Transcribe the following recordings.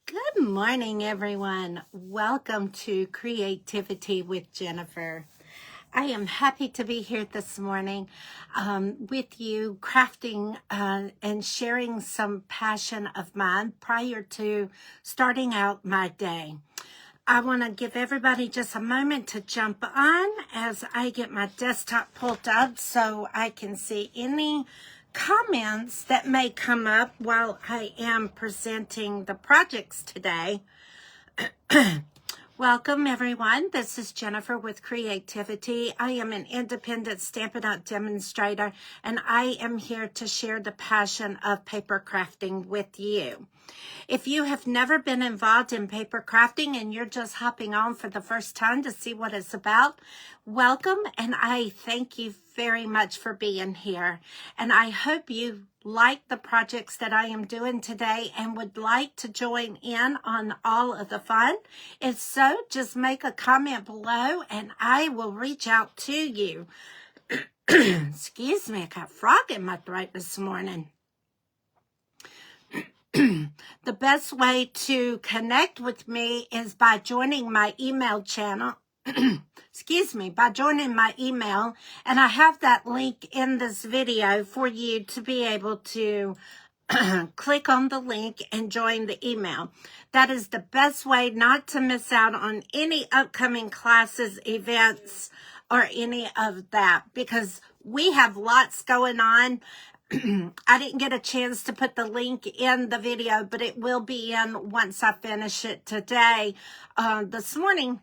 Good morning, everyone. Welcome to Creativity with Jennifer. I am happy to be here this morning with you, crafting and sharing some passion of mine prior to starting out my day. I want to give everybody just a moment to jump on as I get my desktop pulled up so I can see any comments that may come up while I am presenting the projects today. Welcome, everyone. This is Jennifer with Creativity. I am an independent Stampin' Up demonstrator, and I am here to share the passion of paper crafting with you. If you have never been involved in paper crafting and you're just hopping on for the first time to see what it's about, welcome, and I thank you very much for being here. And I hope you like the projects that I am doing today and would like to join in on all of the fun. If so, just make a comment below and I will reach out to you. Excuse me, I got a frog in my throat this morning. The best way to connect with me is by joining my email channel. By joining my email, and I have that link in this video for you to be able to click on the link and join the email. That is the best way not to miss out on any upcoming classes, events, or any of that, because we have lots going on. I didn't get a chance to put the link in the video, but it will be in once I finish it today. This morning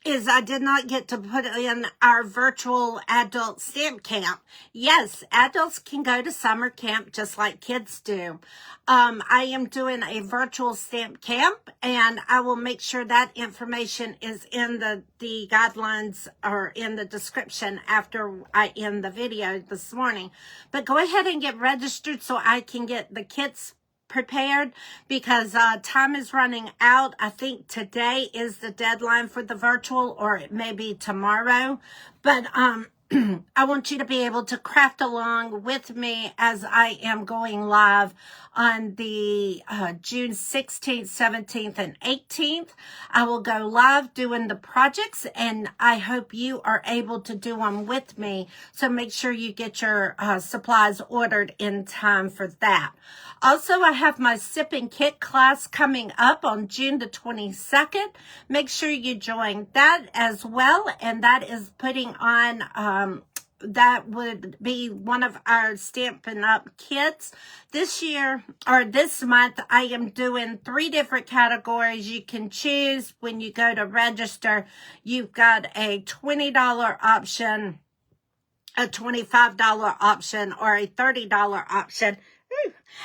I did not get to put in our virtual adult stamp camp. Yes, adults can go to summer camp just like kids do. I am doing a virtual stamp camp, and I will make sure that information is in the guidelines or in the description after I end the video this morning. But go ahead and get registered so I can get the kits prepared, because time is running out. I think today is the deadline for the virtual, or it may be tomorrow, but I want you to be able to craft along with me as I am going live on the June 16th, 17th, and 18th. I will go live doing the projects, and I hope you are able to do them with me. So make sure you get your supplies ordered in time for that. Also, I have my Sip and Kit class coming up on June the 22nd. Make sure you join that as well, and that is putting on that would be one of our Stampin' Up kits. This year, or this month, I am doing 3 different categories. You can choose when you go to register. You've got a $20 option, a $25 option, or a $30 option.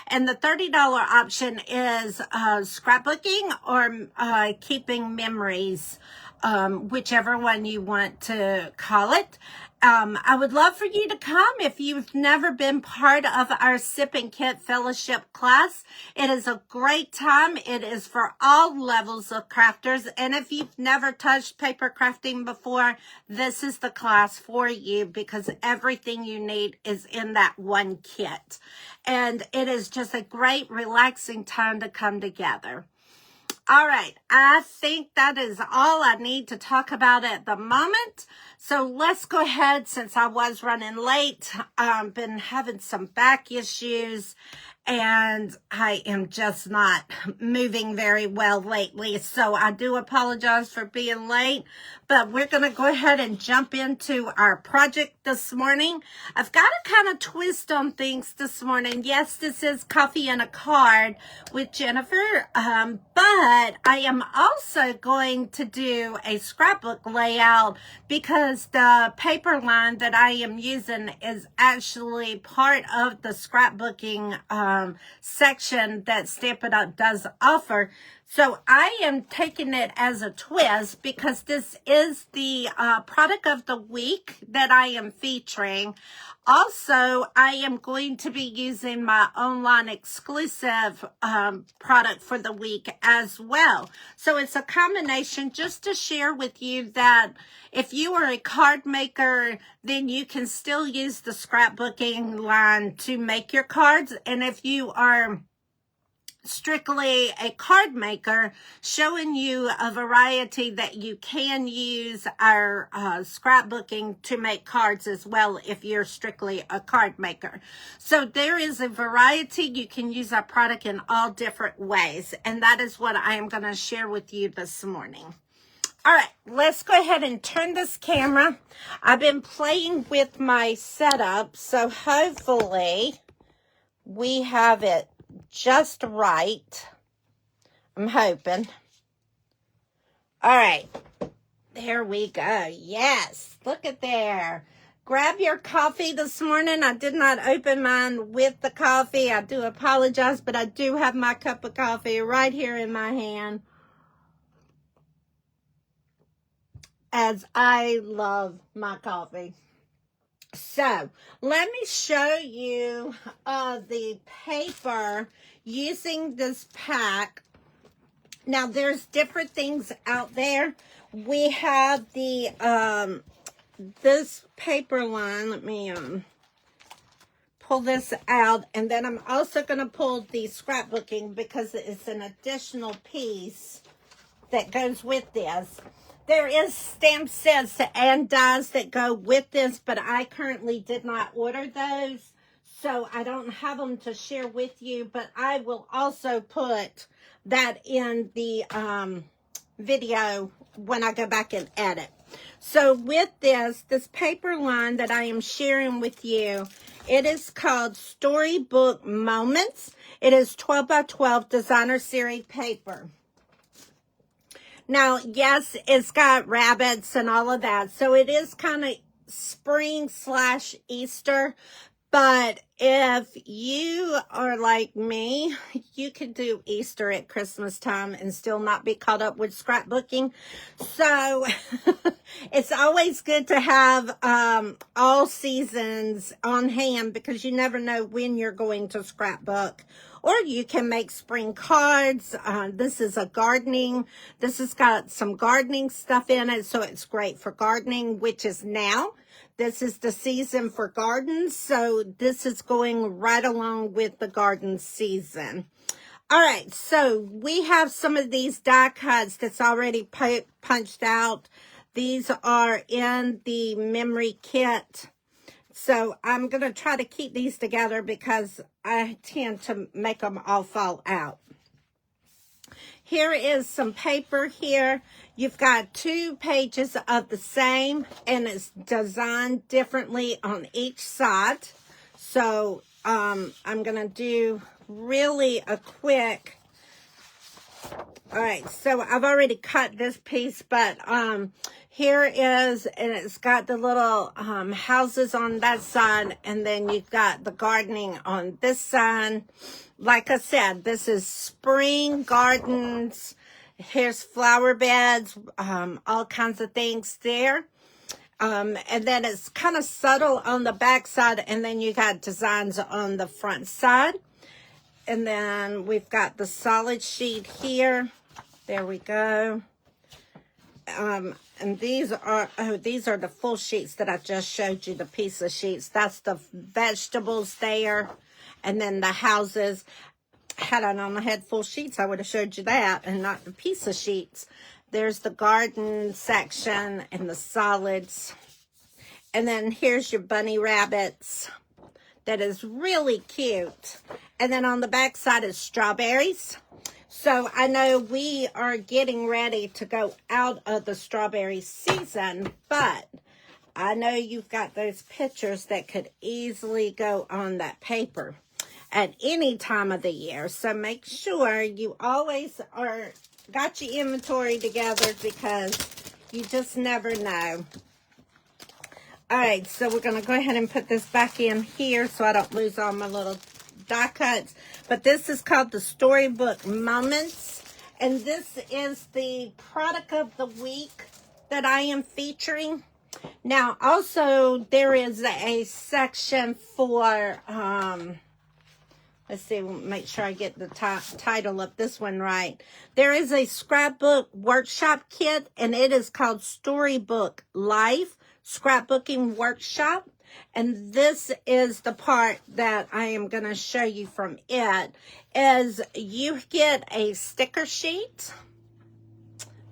And the $30 option is scrapbooking or keeping memories, whichever one you want to call it. I would love for you to come if you've never been part of our Sip and Kit Fellowship class. It is a great time. It is for all levels of crafters. And if you've never touched paper crafting before, this is the class for you, because everything you need is in that one kit. And it is just a great, relaxing time to come together. All right, I think that is all I need to talk about at the moment. So let's go ahead, since I was running late. I've been having some back issues, and I am just not moving very well lately. So I do apologize for being late, but we're going to go ahead and jump into our project this morning. I've got a kind of twist on things this morning. Yes, this is Coffee and a Card with Jennifer, but I am also going to do a scrapbook layout, because the paper line that I am using is actually part of the scrapbooking section that Stampin' Up does offer. So I am taking it as a twist, because this is the product of the week that I am featuring. Also, I am going to be using my online exclusive product for the week as well. So it's a combination, just to share with you that if you are a card maker, then you can still use the scrapbooking line to make your cards. And if you are strictly a card maker, showing you a variety that you can use our scrapbooking to make cards as well if you're strictly a card maker. So there is a variety. You can use our product in all different ways, and that is what I am going to share with you this morning. All right, let's go ahead and turn this camera. I've been playing with my setup, so hopefully we have it just right. I'm hoping. All right, there we go. Yes, look at there. Grab your coffee this morning. I did not open mine with the coffee. I do apologize, but I do have my cup of coffee right here in my hand, as I love my coffee. So let me show you the paper using this pack. Now there's different things out there. We have the this paper line. Let me pull this out, and then I'm also going to pull the scrapbooking because it's an additional piece that goes with this. There is stamp sets and dies that go with this, but I currently did not order those, so I don't have them to share with you, but I will also put that in the video when I go back and edit. So with this paper line that I am sharing with you, it is called Storybook Moments. It is 12 by 12 designer series paper. Now, yes, it's got rabbits and all of that, so it is kind of spring/Easter, but if you are like me, you could do Easter at Christmas time and still not be caught up with scrapbooking. So it's always good to have all seasons on hand, because you never know when you're going to scrapbook. Or you can make spring cards. This is a gardening. This has got some gardening stuff in it, so it's great for gardening, which is now. This is the season for gardens, so this is going right along with the garden season. All right, so we have some of these die cuts that's already punched out. These are in the memory kit. So I'm going to try to keep these together because I tend to make them all fall out. Here is some paper here. You've got 2 pages of the same, and it's designed differently on each side. So I'm going to do really a quick... All right, so I've already cut this piece, but here is, and it's got the little houses on that side, and then you've got the gardening on this side. Like I said, this is spring gardens. Here's flower beds, all kinds of things there. And then it's kind of subtle on the back side, and then you got designs on the front side. And then we've got the solid sheet here. There we go. And these are the full sheets that I just showed you, the piece of sheets. That's the vegetables there. And then the houses. Had I known I had full sheets, I would have showed you that and not the piece of sheets. There's the garden section and the solids. And then here's your bunny rabbits. That is really cute. And then on the back side is strawberries. So I know we are getting ready to go out of the strawberry season, but I know you've got those pictures that could easily go on that paper at any time of the year. So make sure you always got your inventory together, because you just never know. All right, so we're going to go ahead and put this back in here so I don't lose all my little die cuts. But this is called the Storybook Moments. And this is the product of the week that I am featuring. Now, also, there is a section for, let's see, make sure I get the title of this one right. There is a scrapbook workshop kit, and it is called Storybook Life Scrapbooking Workshop. and this is the part that I am going to show you from it, is you get a sticker sheet,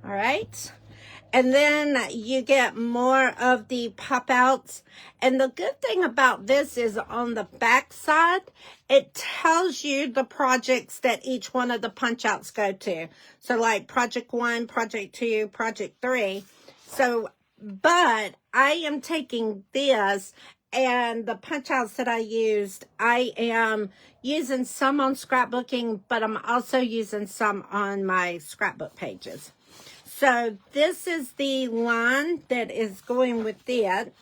all right? And then you get more of the pop-outs. And the good thing about this is on the back side, it tells you the projects that each one of the punch-outs go to. So like project 1, project 2, project 3. So, but I am taking this and the punch-outs that I used, I am using some on scrapbooking, but I'm also using some on my scrapbook pages. So this is the line that is going with it.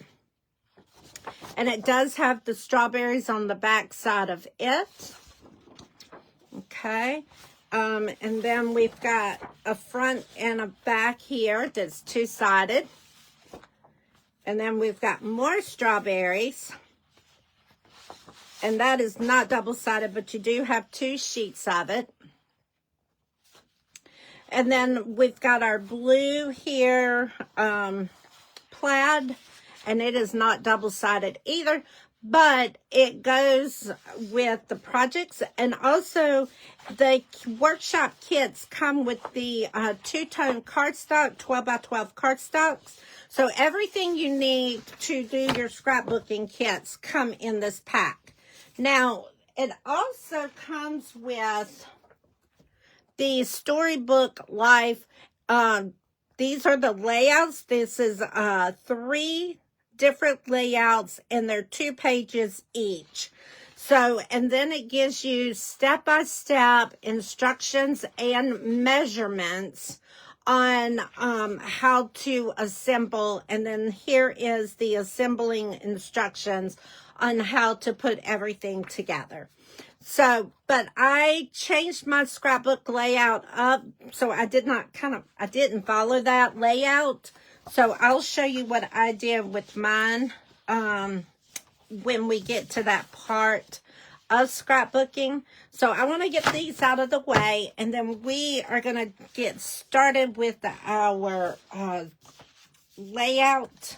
And it does have the strawberries on the back side of it. Okay. And then we've got a front and a back here that's two-sided. And then we've got more strawberries. And that is not double-sided, but you do have 2 sheets of it. And then we've got our blue here, plaid, and it is not double-sided either, but it goes with the projects. And also the workshop kits come with the 2-tone cardstock, 12 by 12 cardstocks. So everything you need to do your scrapbooking kits come in this pack. Now, it also comes with the Storybook Life. These are the layouts. This is 3 different layouts, and they're 2 pages each. So, and then it gives you step-by-step instructions and measurements on how to assemble. And then here is the assembling instructions on how to put everything together. So, but I changed my scrapbook layout up, so I didn't follow that layout. So I'll show you what I did with mine when we get to that part of scrapbooking. So I want to get these out of the way, and then we are going to get started with our layout.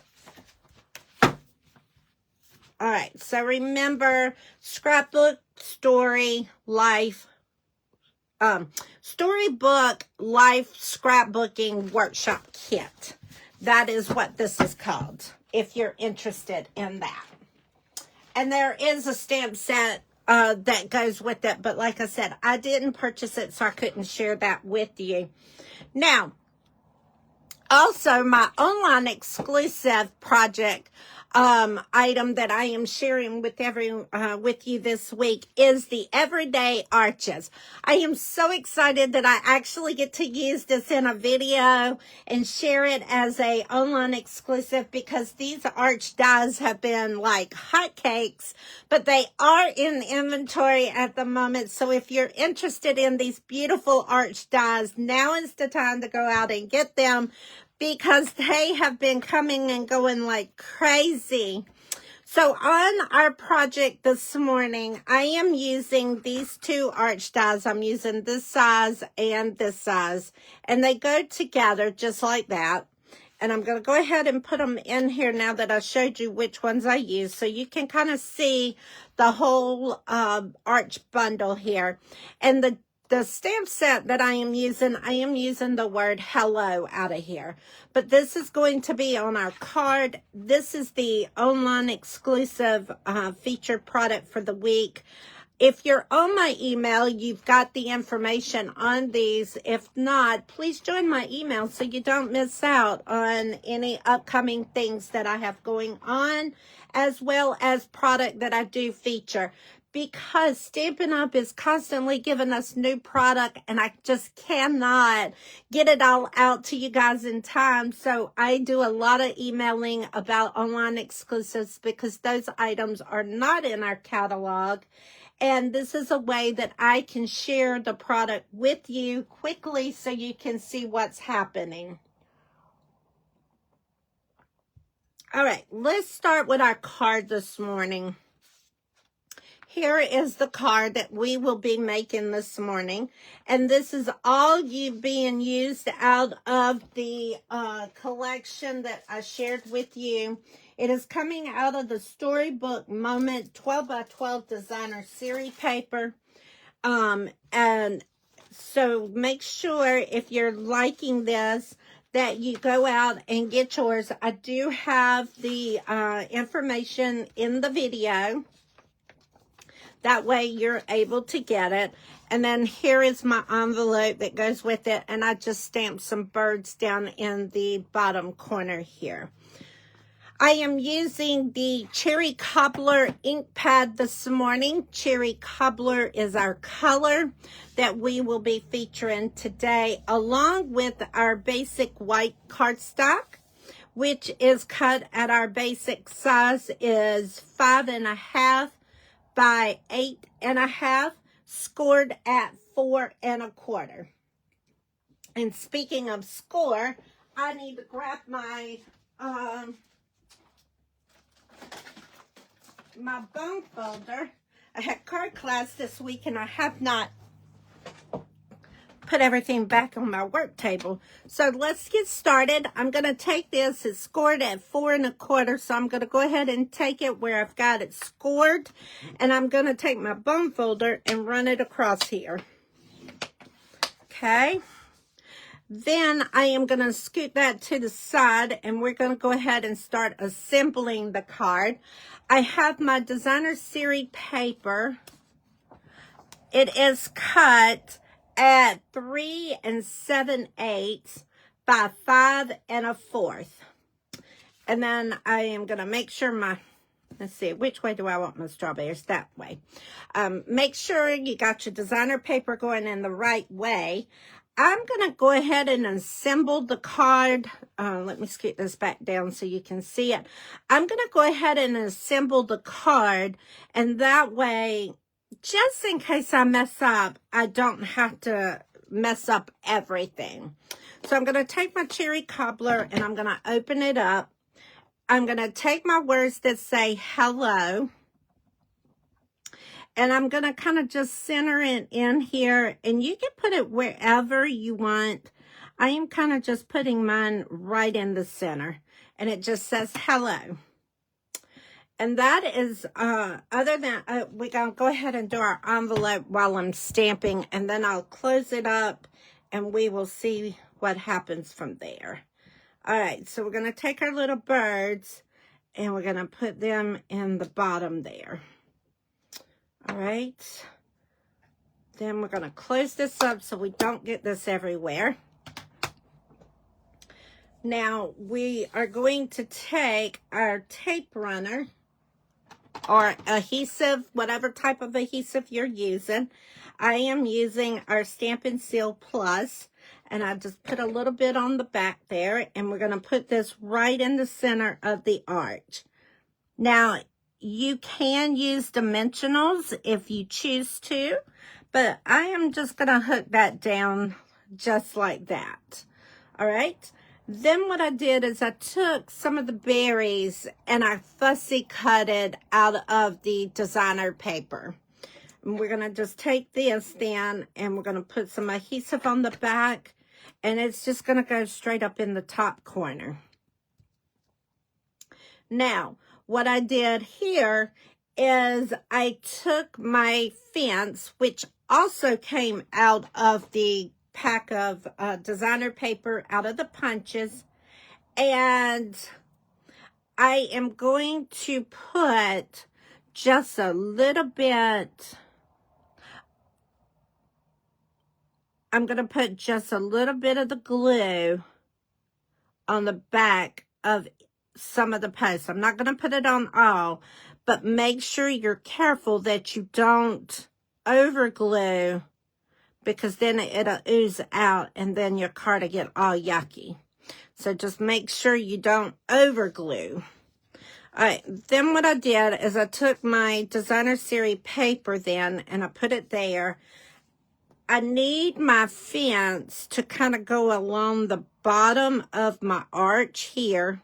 All right, so remember, scrapbook, story, life, Storybook Life Scrapbooking Workshop Kit. That is what this is called, if you're interested in that. And there is a stamp set that goes with it, but like I said, I didn't purchase it, so I couldn't share that with you. Now, also my online exclusive project item that I am sharing with with you this week is the everyday arches. I am so excited that I actually get to use this in a video and share it as a online exclusive, because these arch dies have been like hotcakes, but they are in inventory at the moment. So if you're interested in these beautiful arch dies, now is the time to go out and get them, because they have been coming and going like crazy. So on our project this morning, I am using these 2 arch dies. I'm using this size and this size, and they go together just like that. And I'm going to go ahead and put them in here now that I showed you which ones I use, so you can kind of see the whole arch bundle here. And the stamp set that I am using the word hello out of here. But this is going to be on our card. This is the online exclusive featured product for the week. If you're on my email, you've got the information on these. If not, please join my email so you don't miss out on any upcoming things that I have going on, as well as product that I do feature. Because Stampin' Up! Is constantly giving us new product, and I just cannot get it all out to you guys in time. So I do a lot of emailing about online exclusives, because those items are not in our catalog. And this is a way that I can share the product with you quickly so you can see what's happening. All right, let's start with our card this morning. Here is the card that we will be making this morning. And this is all being used out of the collection that I shared with you. It is coming out of the Storybook Moments 12 by 12 designer series paper. And so make sure if you're liking this that you go out and get yours. I do have the information in the video. That way you're able to get it. And then here is my envelope that goes with it. And I just stamped some birds down in the bottom corner here. I am using the Cherry Cobbler ink pad this morning. Cherry Cobbler is our color that we will be featuring today, along with our basic white cardstock, which is cut at our basic size is 5.5 by 8.5, scored at 4 1/4. And speaking of score, I need to grab my my bone folder. I had card class this week and I have not put everything back on my work table. So let's get started. I'm going to take this. It's scored at 4 1/4. So I'm going to go ahead and take it where I've got it scored. And I'm going to take my bone folder and run it across here. Okay. Then I am going to scoot that to the side and we're going to go ahead and start assembling the card. I have my designer series paper. It is cut at 3 7/8 by 5 1/4. And then I am going to make sure let's see, which way do I want my strawberries? That way. Make sure you got your designer paper going in the right way. I'm going to go ahead and assemble the card. Let me scoot this back down so you can see it. I'm going to go ahead and assemble the card, and that way, just in case I mess up, I don't have to mess up everything. So I'm going to take my Cherry Cobbler and I'm going to open it up. I'm going to take my words that say hello. And I'm going to kind of just center it in here. And you can put it wherever you want. I am kind of just putting mine right in the center. And it just says hello. And that is, other than, we're going to go ahead and do our envelope while I'm stamping. And then I'll close it up and we will see what happens from there. All right, so we're going to take our little birds and we're going to put them in the bottom there. All right, then we're going to close this up so we don't get this everywhere. Now, we are going to take our tape runner or adhesive, whatever type of adhesive you're using. I am using our Stampin' Seal Plus, and I just put a little bit on the back there, and we're going to put this right in the center of the arch. Now, you can use dimensionals if you choose to, but I am just going to hook that down just like that. All right. Then what I did is I took some of the berries and I fussy cut it out of the designer paper. And we're going to just take this then and we're going to put some adhesive on the back, and it's just going to go straight up in the top corner. Now, what I did here is I took my fence, which also came out of the pack of designer paper out of the punches, and I am going to put just a little bit, I'm going to put just a little bit of the glue on the back of some of the posts. I'm not going to put it on all, but make sure you're careful that you don't over glue, because then it'll ooze out and then your card will get all yucky. So just make sure you don't over glue. All right, then what I did is I took my designer series paper then and I put it there. I need my fence to kind of go along the bottom of my arch here.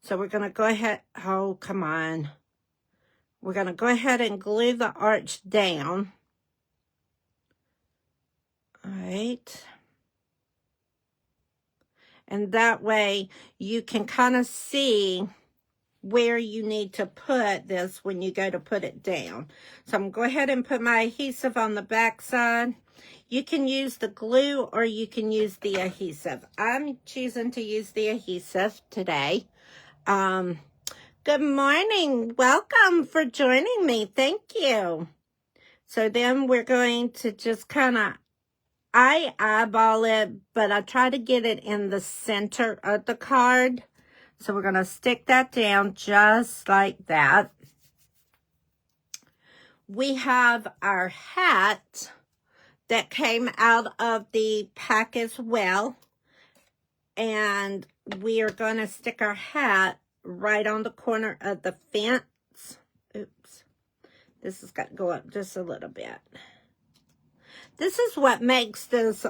So we're going to go ahead. Oh, come on. We're going to go ahead and glue the arch down. All right. And that way you can kind of see where you need to put this when you go to put it down. So I'm going to go ahead and put my adhesive on the back side. You can use the glue or you can use the adhesive. I'm choosing to use the adhesive today. Good morning. Welcome for joining me. Thank you. So then we're going to just kind of, I eyeball it, but I try to get it in the center of the card. So we're going to stick that down just like that. We have our hat that came out of the pack as well. And we are going to stick our hat right on the corner of the fence. Oops. This has got to go up just a little bit. This is what makes this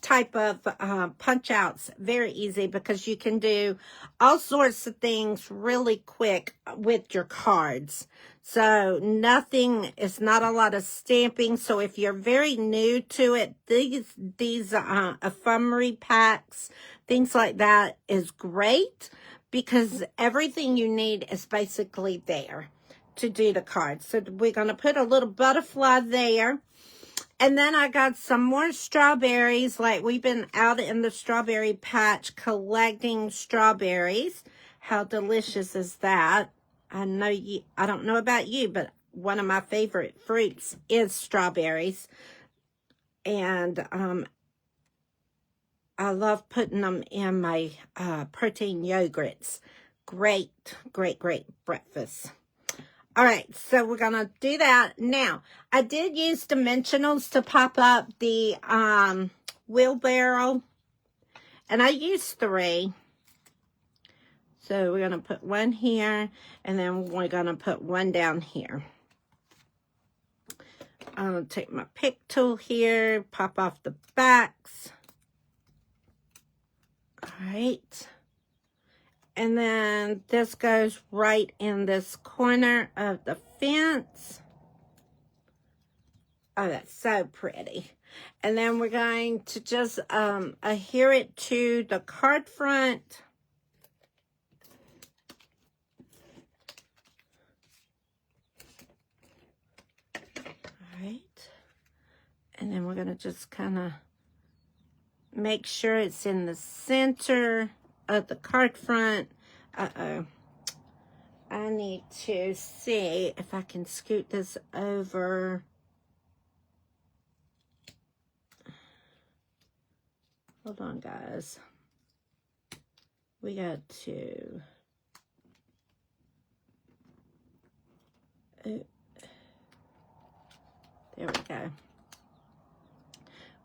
type of punch outs very easy, because you can do all sorts of things really quick with your cards. So nothing, it's not a lot of stamping. So if you're very new to it, these ephemera packs, things like that is great, because everything you need is basically there to do the cards. So we're going to put a little butterfly there. And then I got some more strawberries. Like, we've been out in the strawberry patch collecting strawberries. How delicious is that? I don't know about you, but one of my favorite fruits is strawberries. And I love putting them in my protein yogurts. Great, great, great breakfast. All right, so we're going to do that. Now, I did use dimensionals to pop up the wheelbarrow, and I used 3. So we're going to put one here, and then we're going to put one down here. I'll take my pick tool here, pop off the backs. All right. And then this goes right in this corner of the fence. Oh, that's so pretty. And then we're going to just adhere it to the card front. All right. And then we're going to just kind of make sure it's in the center of the card front. I need to see if I can scoot this over. Hold on, guys. We got to... there we go.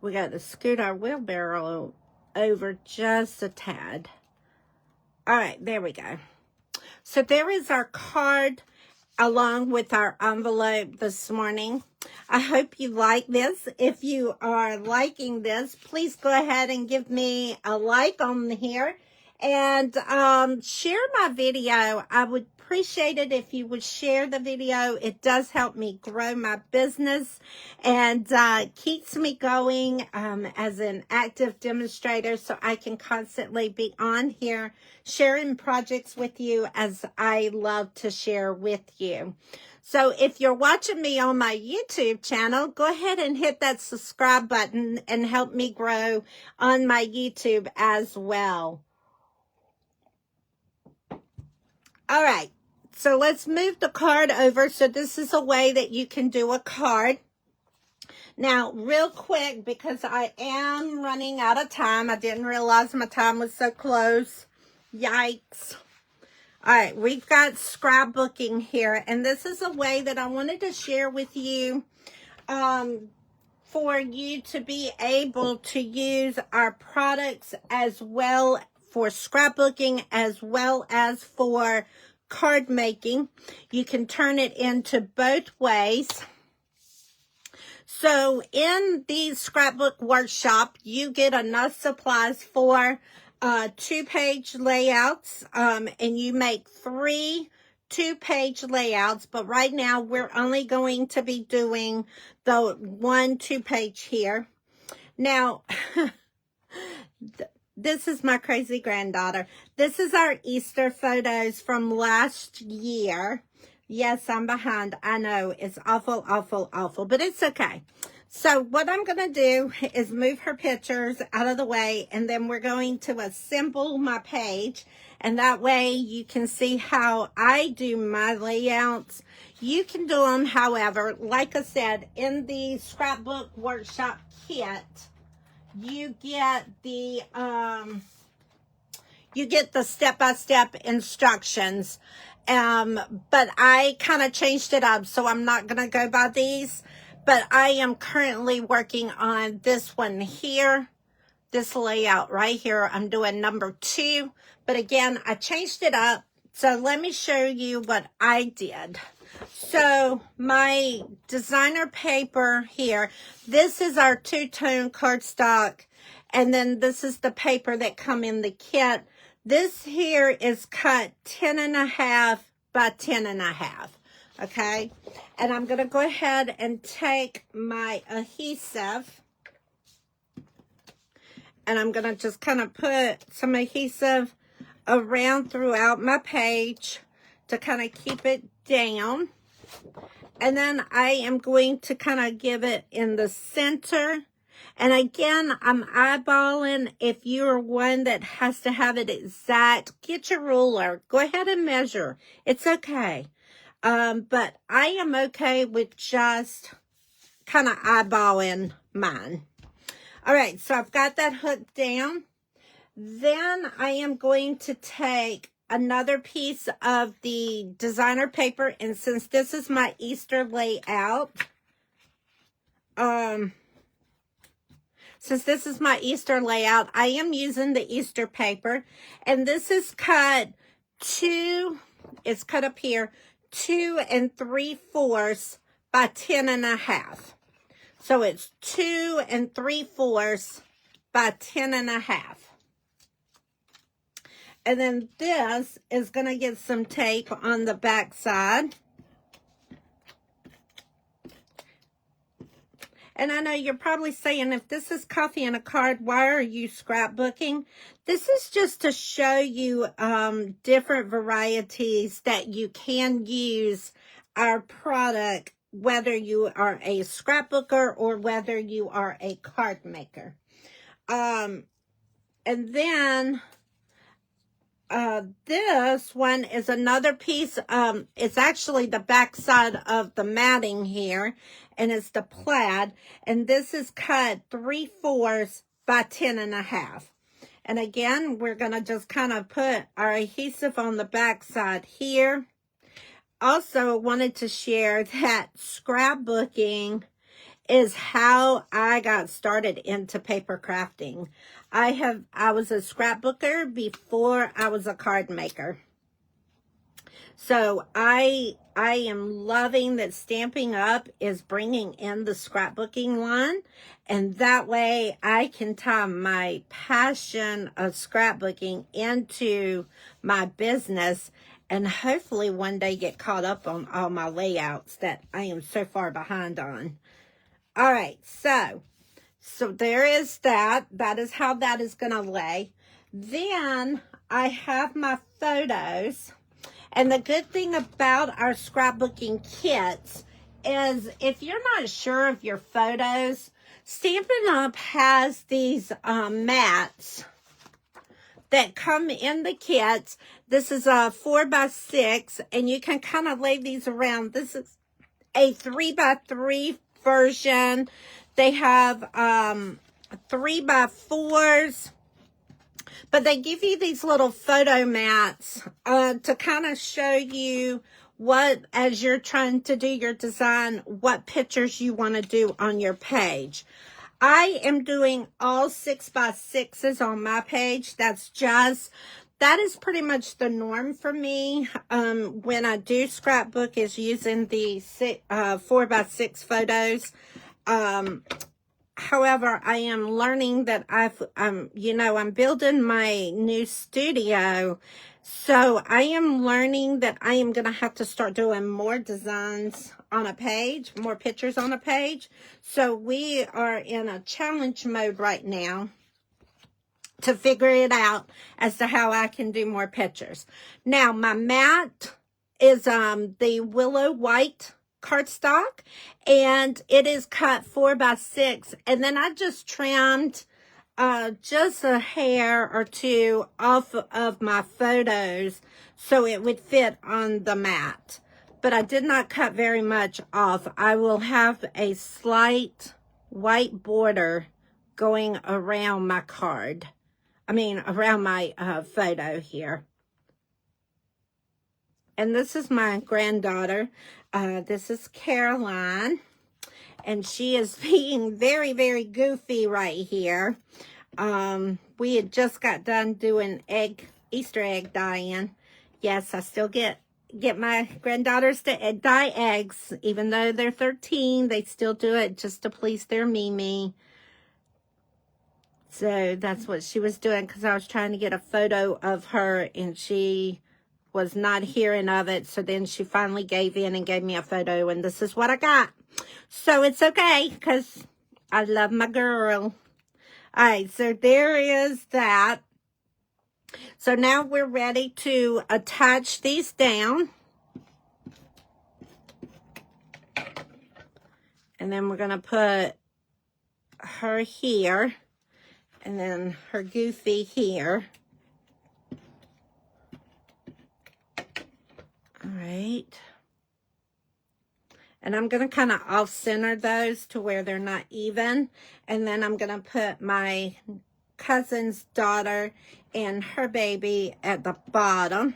We got to scoot our wheelbarrow over just a tad. All right, there we go. So there is our card along with our envelope this morning. I hope you like this. If you are liking this, please go ahead and give me a like on here and share my video. I would appreciate it if you would share the video. It does help me grow my business and keeps me going as an active demonstrator, so I can constantly be on here sharing projects with you, as I love to share with you. So if you're watching me on my YouTube channel, go ahead and hit that subscribe button and help me grow on my YouTube as well. All right, so let's move the card over. So this is a way that you can do a card. Now, real quick, because I am running out of time. I didn't realize my time was so close. Yikes. All right, we've got scrapbooking here, and this is a way that I wanted to share with you for you to be able to use our products as well for scrapbooking as well as for card making. You can turn it into both ways. So in the scrapbook workshop, you get enough supplies for 2-page layouts, and you make 3 2-page layouts, but right now we're only going to be doing the 1 2-page here. Now, this is my crazy granddaughter. This is our Easter photos from last year. Yes, I'm behind. I know it's awful, awful, awful, but it's okay. So what I'm going to do is move her pictures out of the way, and then we're going to assemble my page, and that way you can see how I do my layouts. You can do them, however, like I said, in the scrapbook workshop kit, you get the step-by-step instructions. But I kind of changed it up, so I'm not going to go by these. But I am currently working on this one here, this layout right here. I'm doing number 2. But again, I changed it up. So let me show you what I did. So my designer paper here, this is our 2-tone cardstock. And then this is the paper that come in the kit. This here is cut 10.5 by 10.5. Okay, and I'm going to go ahead and take my adhesive, and I'm going to just kind of put some adhesive around throughout my page to kind of keep it down. And then I am going to kind of give it in the center. And again, I'm eyeballing. If you're one that has to have it exact, get your ruler. Go ahead and measure. It's okay. But I am okay with just kind of eyeballing mine. All right, so I've got that hooked down. Then I am going to take another piece of the designer paper, and since this is my Easter layout, I am using the Easter paper, and this is cut it's cut up here, 2 3/4 by 10.5. So it's 2 3/4 by 10.5. And then this is going to get some tape on the back side. And I know you're probably saying, if this is coffee and a card, why are you scrapbooking? This is just to show you different varieties that you can use our product, whether you are a scrapbooker or whether you are a card maker. And then this one is another piece. It's actually the back side of the matting here, and it's the plaid, and this is cut 3/4 by 10.5. And again, we're going to just kind of put our adhesive on the back side here. Also wanted to share that scrapbooking is how I got started into paper crafting. I was a scrapbooker before I was a card maker. So I am loving that Stampin' Up is bringing in the scrapbooking line, and that way I can tie my passion of scrapbooking into my business, and hopefully one day get caught up on all my layouts that I am so far behind on. All right, so there is that. That is how that is going to lay. Then I have my photos. And the good thing about our scrapbooking kits is if you're not sure of your photos, Stampin' Up has these mats that come in the kits. This is a 4x6, and you can kind of lay these around. This is a 3x3 version. They have 3x4s. But they give you these little photo mats to kind of show you what, as you're trying to do your design, what pictures you want to do on your page. I am doing all 6x6s on my page. That is pretty much the norm for me. When I do scrapbook, is using the 4x6 photos. However, I am learning that I'm building my new studio. So I am learning that I am going to have to start doing more designs on a page, more pictures on a page. So we are in a challenge mode right now to figure it out as to how I can do more pictures. Now, my mat is the willow white cardstock, and it is cut 4x6, and then I just trimmed just a hair or two off of my photos so it would fit on the mat. But I did not cut very much off. I will have a slight white border going around my card. Around my photo here. And this is my granddaughter. This is Caroline. And she is being very, very goofy right here. We had just got done doing Easter egg dyeing. Yes, I still get my granddaughters to dye eggs. Even though they're 13, they still do it just to please their Mimi. So that's what she was doing, because I was trying to get a photo of her and she was not hearing of it. So then she finally gave in and gave me a photo, and this is what I got. So it's okay, because I love my girl. All right, so there is that. So now we're ready to attach these down. And then we're going to put her here. And then her goofy here. All right. And I'm going to kind of off-center those to where they're not even. And then I'm going to put my cousin's daughter and her baby at the bottom.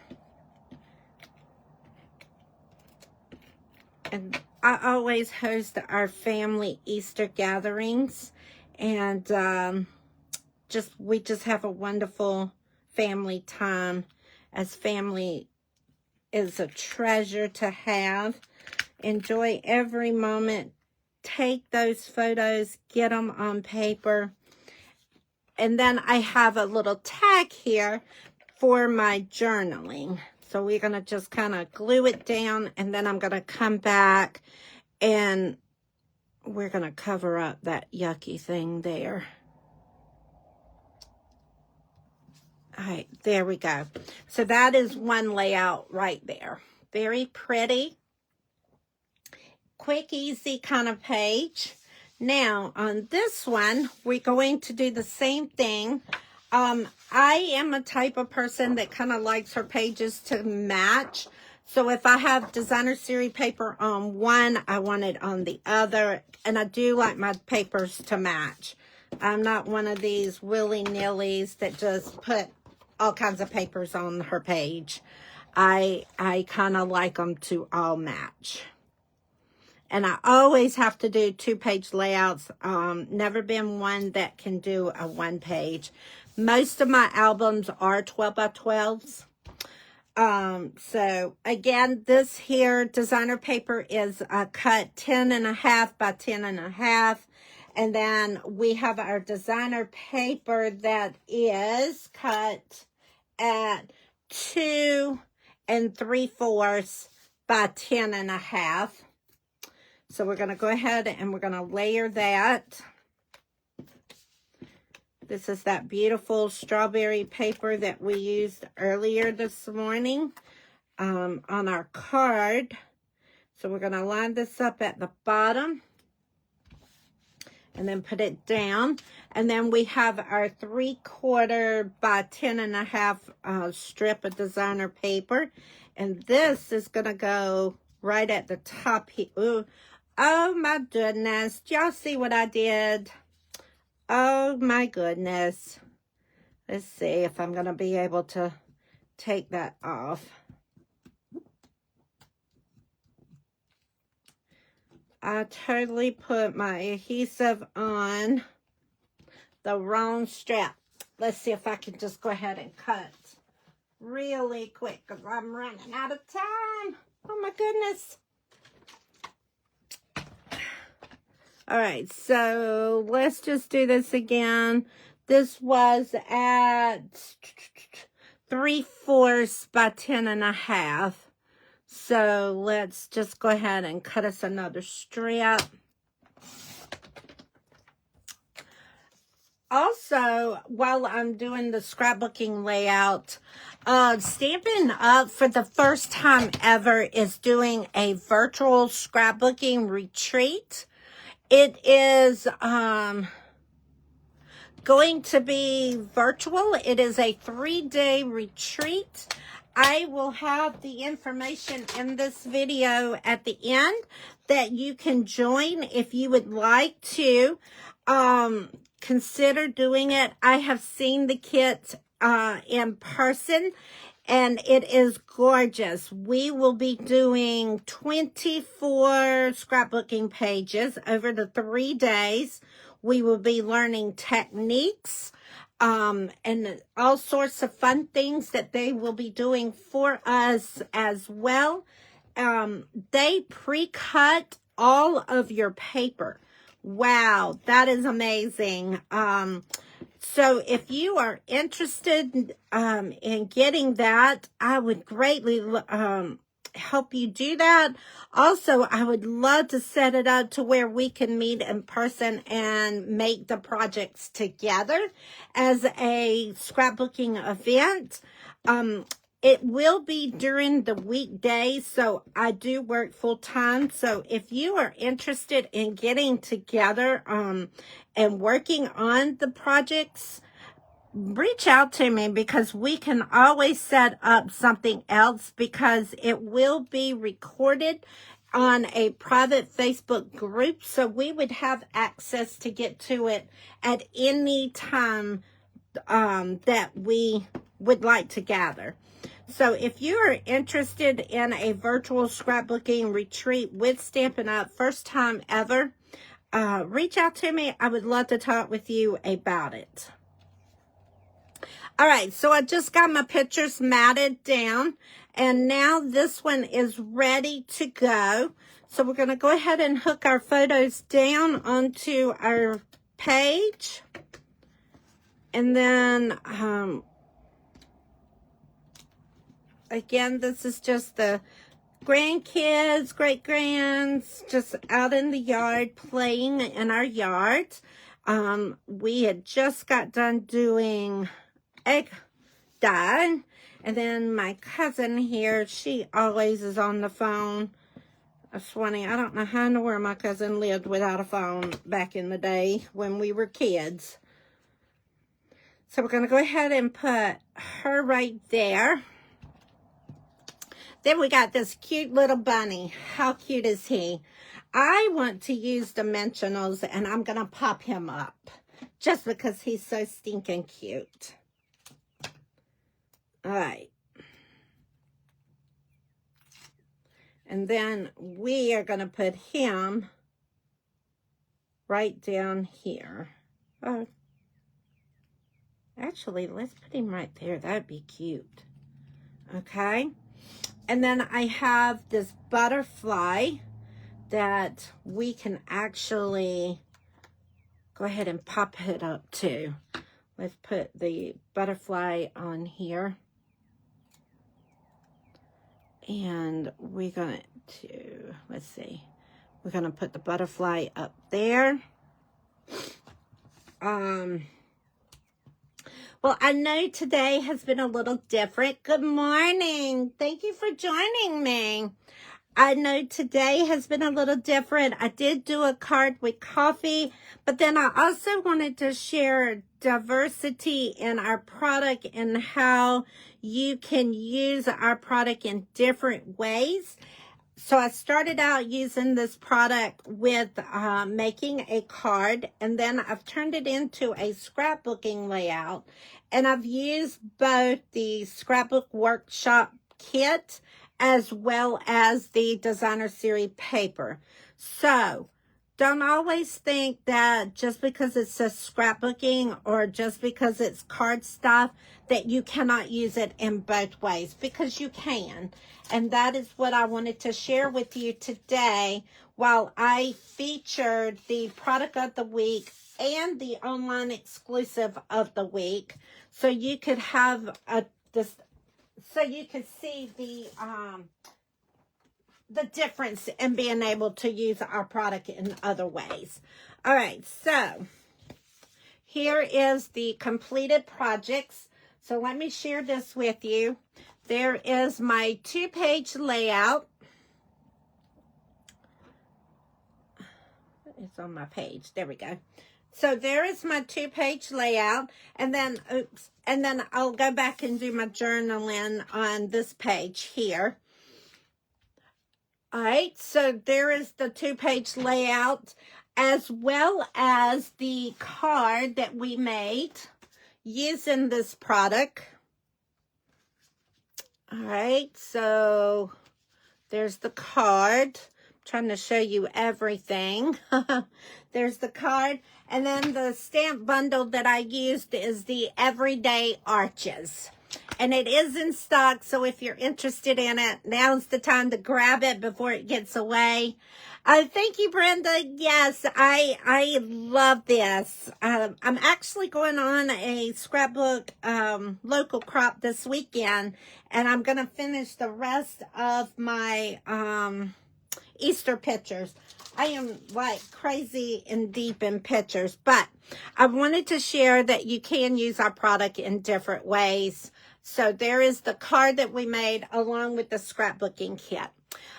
And I always host our family Easter gatherings. And we just have a wonderful family time, as family is a treasure to have. Enjoy every moment. Take those photos, get them on paper. And then I have a little tag here for my journaling. So we're going to just kind of glue it down, and then I'm going to come back and we're going to cover up that yucky thing there. All right, there we go. So that is one layout right there. Very pretty. Quick, easy kind of page. Now, on this one, we're going to do the same thing. I am a type of person that kind of likes her pages to match. So if I have designer series paper on one, I want it on the other. And I do like my papers to match. I'm not one of these willy-nillys that just put all kinds of papers on her page. I kind of like them to all match. And I always have to do 2-page layouts. Never been one that can do a 1-page. Most of my albums are 12x12s. So again, this here designer paper is cut 10.5 by 10.5. And then we have our designer paper that is cut at 2 3/4 by 10.5. So we're going to go ahead and we're going to layer that. This is that beautiful strawberry paper that we used earlier this morning on our card. So we're going to line this up at the bottom and then put it down. And then we have our 3/4 by 10.5 strip of designer paper. And this is going to go right at the top here. Ooh. Oh my goodness. Do y'all see what I did? Oh my goodness. Let's see if I'm going to be able to take that off. I totally put my adhesive on the wrong strap. Let's see if I can just go ahead and cut really quick because I'm running out of time. Oh my goodness. All right, so let's just do this again. This was at 3/4 by 10.5. So let's just go ahead and cut us another strip. Also, while I'm doing the scrapbooking layout, Stampin' Up! For the first time ever is doing a virtual scrapbooking retreat. It is going to be virtual. It is a 3-day retreat. I will have the information in this video at the end that you can join if you would like to. Consider doing it. I have seen the kit in person, and it is gorgeous. We will be doing 24 scrapbooking pages over the 3 days. We will be learning techniques and all sorts of fun things that they will be doing for us as well. They pre-cut all of your paper. Wow, that is amazing. So if you are interested in getting that, I would greatly help you do that. Also, I would love to set it up to where we can meet in person and make the projects together as a scrapbooking event. It will be during the weekdays, so I do work full time. So if you are interested in getting together and working on the projects, reach out to me, because we can always set up something else, because it will be recorded on a private Facebook group. So we would have access to get to it at any time that we would like to gather. So if you are interested in a virtual scrapbooking retreat with Stampin' Up! First time ever, reach out to me. I would love to talk with you about it. All right, so I just got my pictures matted down, and now this one is ready to go. So we're going to go ahead and hook our photos down onto our page. And then again, this is just the grandkids, great-grands, just out in the yard, playing in our yard. We had just got done doing egg dye. And then my cousin here, she always is on the phone. That's funny. I don't know how in the world my cousin lived without a phone back in the day when we were kids. So we're going to go ahead and put her right there. Then we got this cute little bunny. How cute is he? I want to use dimensionals, and I'm going to pop him up just because he's so stinking cute. All right. And then we are going to put him right down here. Oh, actually, let's put him right there. That'd be cute. Okay. And then I have this butterfly that we can actually go ahead and pop it up too. Let's put the butterfly on here. And we're going to, let's see, we're going to put the butterfly up there. Well, I know today has been a little different. Good morning. Thank you for joining me. I know today has been a little different. I did do a card with coffee, but then I also wanted to share diversity in our product and how you can use our product in different ways. So I started out using this product with making a card, and then I've turned it into a scrapbooking layout. And I've used both the scrapbook workshop kit as well as the designer series paper. So don't always think that just because it says scrapbooking or just because it's card stuff that you cannot use it in both ways, because you can. And that is what I wanted to share with you today while I featured the product of the week and the online exclusive of the week. So you could have so you can see the difference in being able to use our product in other ways. All right, so here is the completed projects. So let me share this with you. There is my 2-page layout. It's on my page. There we go. So there is my 2-page layout, and then, oops, and then I'll go back and do my journaling on this page here. All right, so there is the 2-page layout, as well as the card that we made using this product. All right, so there's the card. I'm trying to show you everything. There's the card. And then the stamp bundle that I used is the Everyday Arches. And it is in stock, so if you're interested in it, now's the time to grab it before it gets away. Thank you, Brenda. Yes, I love this. I'm actually going on a scrapbook local crop this weekend, and I'm going to finish the rest of my Easter pictures. I am like crazy and deep in pictures, but I wanted to share that you can use our product in different ways. So there is the card that we made along with the scrapbooking kit.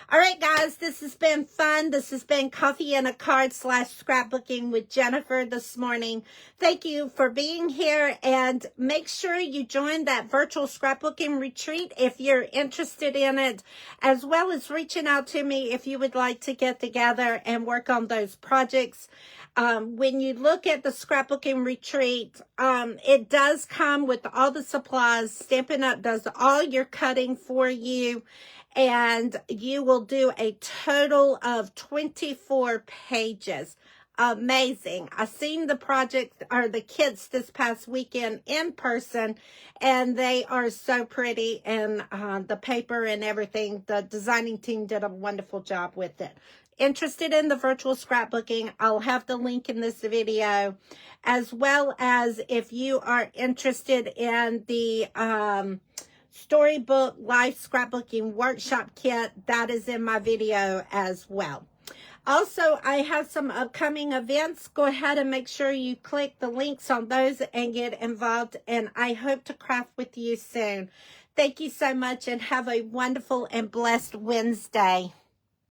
All right, guys, this has been fun. This has been Coffee and a Card / scrapbooking with Jennifer this morning. Thank you for being here, and make sure you join that virtual scrapbooking retreat if you're interested in it, as well as reaching out to me if you would like to get together and work on those projects. When you look at the scrapbooking retreat, it does come with all the supplies. Stampin' Up does all your cutting for you. And you will do a total of 24 pages. Amazing. I seen the project or the kits this past weekend in person, and they are so pretty, and the paper and everything. The designing team did a wonderful job with it. Interested in the virtual scrapbooking, I'll have the link in this video, as well as if you are interested in the Storybook Life Scrapbooking Workshop Kit, that is in my video as well. Also, I have some upcoming events. Go ahead and make sure you click the links on those and get involved, and I hope to craft with you soon. Thank you so much, and have a wonderful and blessed Wednesday.